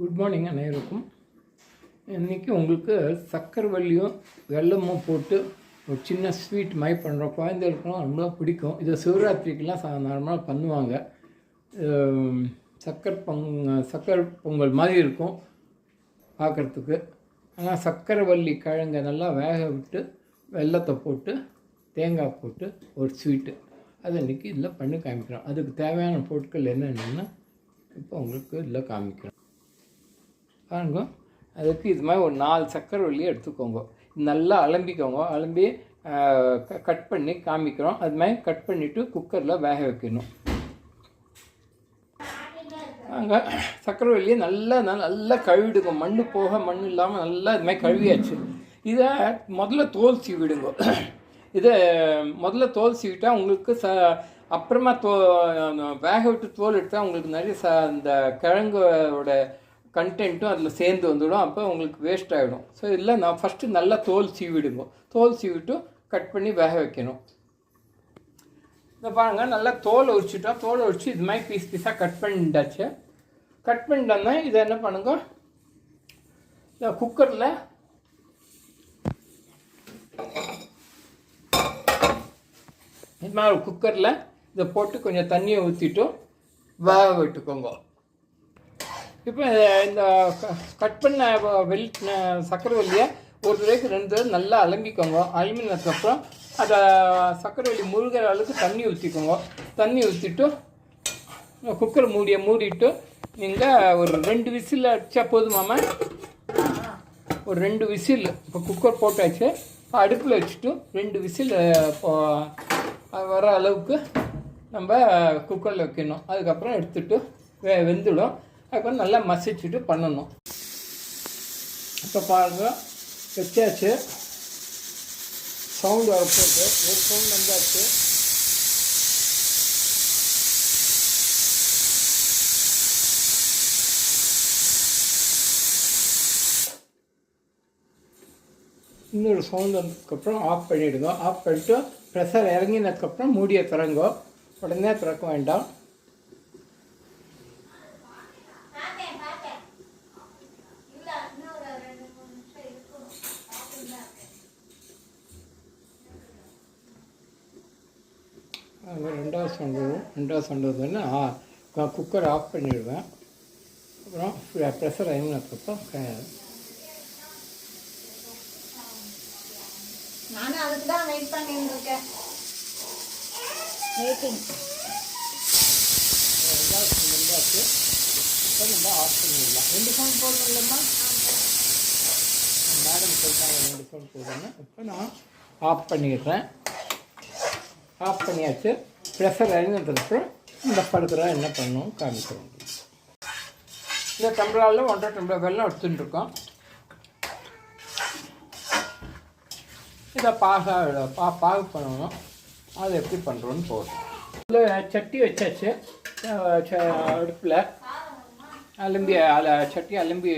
Good morning அனைவருக்கும். இன்றைக்கி உங்களுக்கு சக்கரவள்ளியும் வெல்லமும் போட்டு ஒரு சின்ன ஸ்வீட் மாதிரி பண்ணுறோம். குழந்தைகளுக்குலாம் ரொம்ப பிடிக்கும். இதை சிவராத்திரிக்கெலாம் நார்மலாக பண்ணுவாங்க. சக்கரை பொங்கல் மாதிரி இருக்கும் பார்க்குறதுக்கு. ஆனால் சக்கரவள்ளி கிழங்கை நல்லா வேக விட்டு வெல்லத்தை போட்டு தேங்காய் போட்டு ஒரு ஸ்வீட்டு அது இன்றைக்கி இதில் பண்ணி காமிக்கிறோம். அதுக்கு தேவையான பொருட்கள் என்னென்னா இப்போ உங்களுக்கு இதில் காமிக்கிறோம் பாருங்க. அதுக்கு இது மாதிரி ஒரு 4 சக்கரவள்ளி எடுத்துக்கோங்க. நல்லா அலம்பிக்கோங்க. அலம்பி கட் பண்ணி காமிக்கிறோம். அது மாதிரி கட் பண்ணிவிட்டு குக்கரில் வேக வைக்கணும். அங்கே சக்கரவள்ளியை நல்லா கழுவிடுங்க. மண் போக மண் இல்லாமல் நல்லா இது மாதிரி கழுவியாச்சு. இதை முதல்ல தோல் சீவிடுங்க. இதை முதல்ல தோல் சீவிட்டால் உங்களுக்கு அப்புறமா வேக விட்டு தோல் எடுத்தால் உங்களுக்கு நிறைய இந்த கிழங்கோட கண்டென்ட்டும் அதில் சேர்ந்து வந்துவிடும். அப்போ உங்களுக்கு வேஸ்ட் ஆகிடும். ஸோ இல்லை நான் ஃபஸ்ட்டு நல்லா தோல் சீவிடுங்க. தோல் சீவிட்டு கட் பண்ணி வேக வைக்கணும். இதை பாருங்கள், நல்லா தோலை உரிச்சிட்டோம். தோலை உரிச்சு இது மாதிரி பீஸாக கட் பண்ணிட்டாச்சு. கட் பண்ணிட்டோன்னா இதை என்ன பண்ணுங்க, இந்த குக்கரில் இது மாதிரி ஒரு குக்கரில் இதை போட்டு கொஞ்சம் தண்ணியை ஊற்றிட்டு வேக விட்டுக்கோங்க. இப்போ இந்த கட் பண்ண சக்கரவள்ளியை ஒரு தடவைக்கு 2 தடவை நல்லா அலம்பிக்கோங்க. அலம்பினதுக்கப்புறம் அதை சக்கரவள்ளி முழுகிற அளவுக்கு தண்ணி ஊற்றிக்கோங்க. தண்ணி ஊற்றிட்டு குக்கர் மூடிட்டு நீங்கள் ஒரு 2 விசில் அடித்தா போதுமாமா? ஒரு 2 விசில். இப்போ குக்கர் போட்டாச்சு. அடுப்பில் வச்சுட்டு 2 விசில் வர அளவுக்கு நம்ம குக்கரில் வைக்கணும். அதுக்கப்புறம் எடுத்துகிட்டு வெந்துடும். அதுக்கப்புறம் நல்லா மசிச்சுட்டு பண்ணணும். இப்போ பாருங்கள், வச்சாச்சு. சவுண்டு வரப்போகுது. ஒரு சவுண்ட் வந்தாச்சு. இன்னொரு சவுண்ட் வந்ததுக்கப்புறம் ஆஃப் பண்ணிவிடுங்க. ஆஃப் பண்ணிவிட்டு ப்ரெஷர் இறங்கினதுக்கப்புறம் மூடியை திறங்க. உடனே திறக்க வேண்டாம். ரெண்டாவது சவுண்டு வந்து குக்கர் ஆஃப் பண்ணிவிடுவேன். அப்புறம் ப்ரெஷர் இறங்கினதுக்கப்புறம் நானும் அதுக்கு தான் வெயிட் பண்ணிட்டு இருக்கேன். வெயிட்டிங். ரெண்டாவது வந்தாச்சு. இப்போ நம்ம ஆஃப் பண்ணிடலாம். 2 சவுண்ட் போடணும் இல்லைம்மா? மேடம் சொல்லிட்டாங்க 2 சவுண்ட் போடணும். இப்போ நான் ஆஃப் பண்ணிடுறேன். ஆஃப் பண்ணியாச்சு. ப்ரெஷர் இறங்கினதுக்கப்புறம் இந்த படத்தில் என்ன பண்ணணும் காமிக்கிறோம். இந்த டம்ளரில் 1.5 டம்ளர் வெல்லம் எடுத்துட்டுருக்கோம். இதை பாகு பண்ணணும். அது எப்படி பண்ணுறோன்னு போதும். இதில் சட்டி வச்சாச்சு. அடுப்பில் சட்டி அலம்பி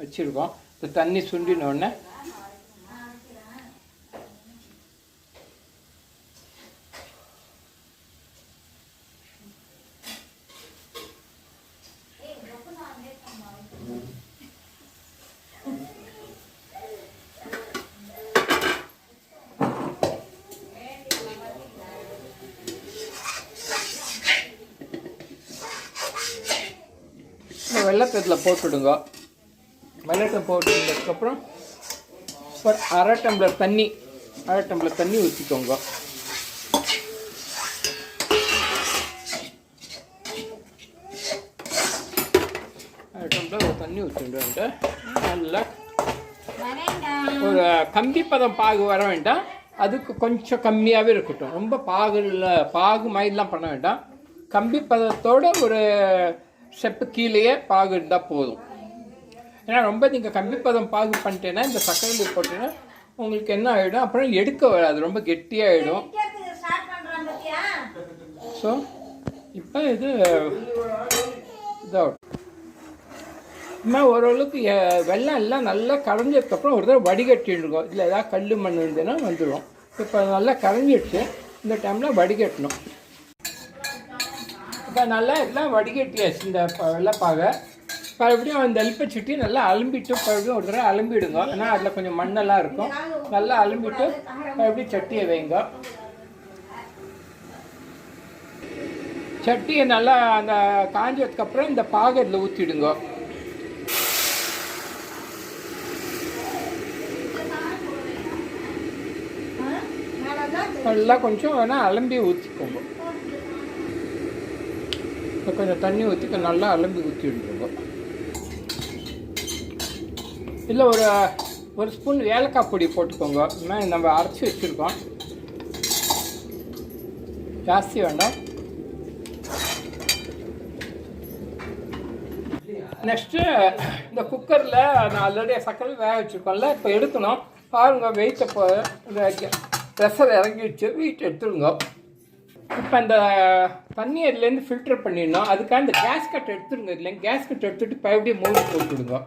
வச்சுருக்கோம். இப்போ தண்ணி சுண்டினோடனே வெள்ளத்தை இதில் போட்டுவிடுங்க. வெள்ளத்தை போட்டுட்டதுக்கப்புறம் ஒரு 1/2 டம்ளர் தண்ணி ஊற்றிக்கோங்க. 1/2 டம்ளர் தண்ணி ஊற்றிட்டு நல்லா ஒரு கம்பி பதம் பாகு வர வேண்டாம். அதுக்கு கொஞ்சம் கம்மியாகவே இருக்கட்டும். ரொம்ப பாகு மாதிரிலாம் பண்ண வேண்டாம். கம்பி பதத்தோட ஒரு ஸ்டெப்பு கீழேயே பாகு இருந்தால் போதும். ஏன்னா ரொம்ப நீங்கள் கம்பிப்பதம் பாகு பண்ணிட்டேன்னா இந்த சக்கரை போட்டீங்கன்னா உங்களுக்கு என்ன ஆகிடும், அப்புறம் எடுக்க வராது, ரொம்ப கெட்டியாகிடும். ஸோ இப்போ இதாகும். இது ஓரளவுக்கு வெள்ளம் எல்லாம் நல்லா கரைஞ்சதுக்கப்புறம் ஒரு தடவை வடிகட்டிடுங்க. இதில் ஏதாவது கல் மண் இருந்ததுன்னா வந்துடும். இப்போ நல்லா கரைஞ்சிடுச்சு. இந்த டைமில் வடிகட்டணும். இப்போ நல்லா எல்லாம் வடிகட்டியாச்சு இந்த வெள்ளைப்பாகை. மறுபடியும் அந்த எலுப்பச்சட்டி நல்லா அலம்பிட்டு மறுபடியும் ஒரு தடவை அலம்பிடுங்க. ஏன்னா அதில் கொஞ்சம் மண்ணெல்லாம் இருக்கும். நல்லா அலம்பிட்டு மறுபடியும் சட்டியை வைங்க. சட்டியை நல்லா அந்த காஞ்சதுக்கப்புறம் இந்த பாகத்தில் ஊற்றிடுங்க. நல்லா கொஞ்சம் வேணால் அலம்பி ஊற்றிக்கோங்க. கொஞ்சம் தண்ணி ஊற்றி நல்லா அலம்பி ஊற்றிடுங்க. இல்லை ஒரு ஸ்பூன் ஏலக்காய் பொடி போட்டுக்கோங்க. நம்ம அரைச்சி வச்சுருக்கோம், ஜாஸ்தி வேண்டாம். நெக்ஸ்ட்டு இந்த குக்கரில் நான் ஆல்ரெடி சக்கரை வேக வச்சுருக்கோம்ல, இப்போ எடுக்கணும். பாருங்கள் வெயிட்டை ப்ரெஷர் இறங்கிடுச்சு, வெயிட் எடுத்துடுங்க. இப்போ இந்த தண்ணி அதுலேருந்து ஃபில்டர் பண்ணிடணும். அதுக்காக இந்த கேஸ் கட் எடுத்துடுங்க. இல்லைங்க கேஸ் கட் எடுத்துகிட்டு மறுபடியும் மூடி போட்டுவிடுங்க.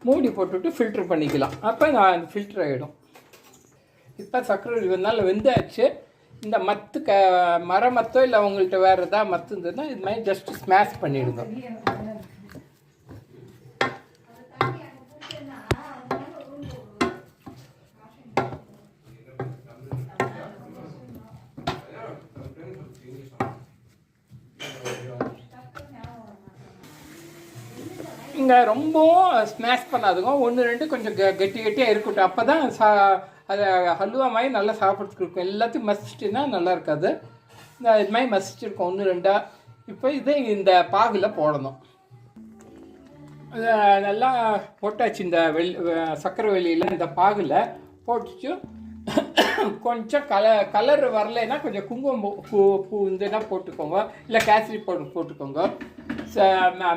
மூடி போட்டுவிட்டு ஃபில்ட்ரு பண்ணிக்கலாம். அப்போ நான் அந்த ஃபில்டர் ஆகிடும். இப்போ சக்கரை நல்லா வெந்தாச்சு. இந்த மத்து மரமத்தோ இல்லை உங்கள்கிட்ட வேறு எதாவது மத்து இருந்ததுன்னா இது மாதிரி ஜஸ்ட்டு ஸ்மாஷ் பண்ணிவிடுங்க. இங்கே ரொம்பவும் ஸ்மாஷ் பண்ணாதுங்க. 1-2 கொஞ்சம் கெட்டியாக இருக்கட்டும். அப்போ தான் அது ஹல்வா மாதிரி நல்லா சாப்பிட்றதுக்கு இருக்கும். எல்லாத்தையும் மசிச்சுட்டுன்னா நல்லா இருக்காது. இது மாதிரி மசிச்சுருக்கோம் 1-2. இப்போ இதை இந்த பாகில் போடணும். நல்லா போட்டாச்சு. இந்த சக்கரை வெள்ளியில் இந்த பாகில் போட்டுச்சு. கொஞ்சம் கலர் வரலைன்னா கொஞ்சம் குங்குமம் பூ இருந்துன்னா போட்டுக்கோங்க, இல்லை கேசரி பவுடர் போட்டுக்கோங்க.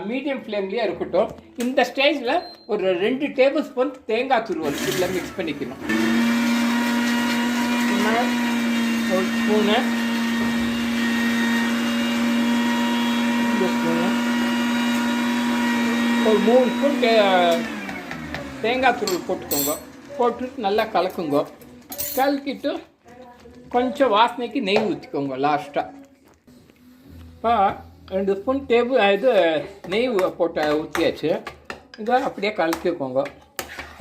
மீடியம் ஃப்ளேம்லேயே இருக்கட்டும். இந்த ஸ்டேஜில் ஒரு 2 டேபிள் ஸ்பூன் தேங்காய் துருவல் இதில் மிக்ஸ் பண்ணிக்கணும். ஒரு ஸ்பூனு, இந்த ஸ்பூனு, ஒரு 3 ஸ்பூன் தேங்காய் துருவல் போட்டுக்கோங்க. போட்டுட்டு நல்லா கலக்குங்க. கலக்கிட்டு கொஞ்சம் வாசனைக்கு நெய் ஊற்றிக்கோங்க லாஸ்ட்டாக. இப்போ 2 ஸ்பூன் நெய் போட்டு ஊற்றியாச்சு. இதை அப்படியே கலக்கிக்கோங்க.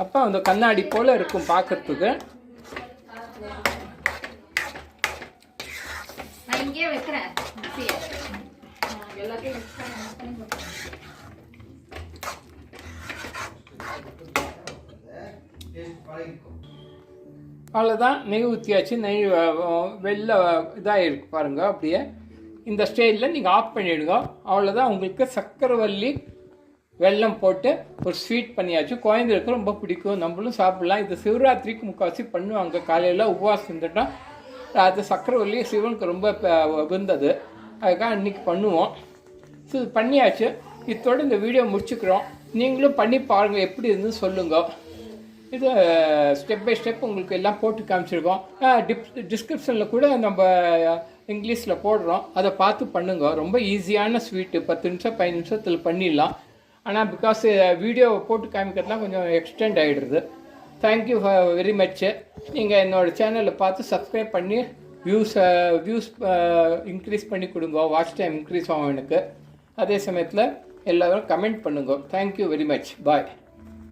அப்போ அந்த கண்ணாடி போல் இருக்கும் பார்க்குறதுக்கு. அவ்வளோதான், நெய் ஊற்றியாச்சு. நெய் வெள்ளை இதாக இருக்கு பாருங்கள். அப்படியே இந்த ஸ்டேஜில் நீங்கள் ஆஃப் பண்ணிவிடுங்க. அவ்வளோதான், உங்களுக்கு சக்கரவள்ளி வெல்லம் போட்டு ஒரு ஸ்வீட் பண்ணியாச்சு. குழந்தைகளுக்கு ரொம்ப பிடிக்கும், நம்மளும் சாப்பிட்லாம். இது சிவராத்திரிக்கு முக்கால்வாசி பண்ணுவாங்க. காலையில் உபவாசம் இருந்துட்டால் அது சக்கரவள்ளி சிவனுக்கு ரொம்ப விருந்தது, அதுக்காக இன்றைக்கி பண்ணுவோம். ஸோ இது பண்ணியாச்சு. இதோட இந்த வீடியோ முடிச்சுக்கிறோம். நீங்களும் பண்ணி பாருங்கள், எப்படி இருந்து சொல்லுங்கள். இது ஸ்டெப் பை ஸ்டெப் உங்களுக்கு எல்லாம் போட்டு காமிச்சிருக்கோம். டிஸ்கிரிப்ஷனில் கூட நம்ம இங்கிலீஷில் போடுறோம், அதை பார்த்து பண்ணுங்க. ரொம்ப ஈஸியான ஸ்வீட்டு, 10 நிமிஷம் 15 நிமிஷத்தில் பண்ணிடலாம். ஆனால் பிகாஸ் வீடியோ போட்டு காமிக்கிறதுலாம் கொஞ்சம் எக்ஸ்டெண்ட் ஆகிடுறது. Thank you very much. நீங்கள் என்னோடய சேனலை பார்த்து சப்ஸ்கிரைப் பண்ணி வியூஸ் இன்க்ரீஸ் பண்ணி கொடுங்க. வாட்ச் டைம் இன்க்ரீஸ் ஆகும் எனக்கு. அதே சமயத்தில் எல்லோரும் கமெண்ட் பண்ணுங்க. Thank you very much. பாய்.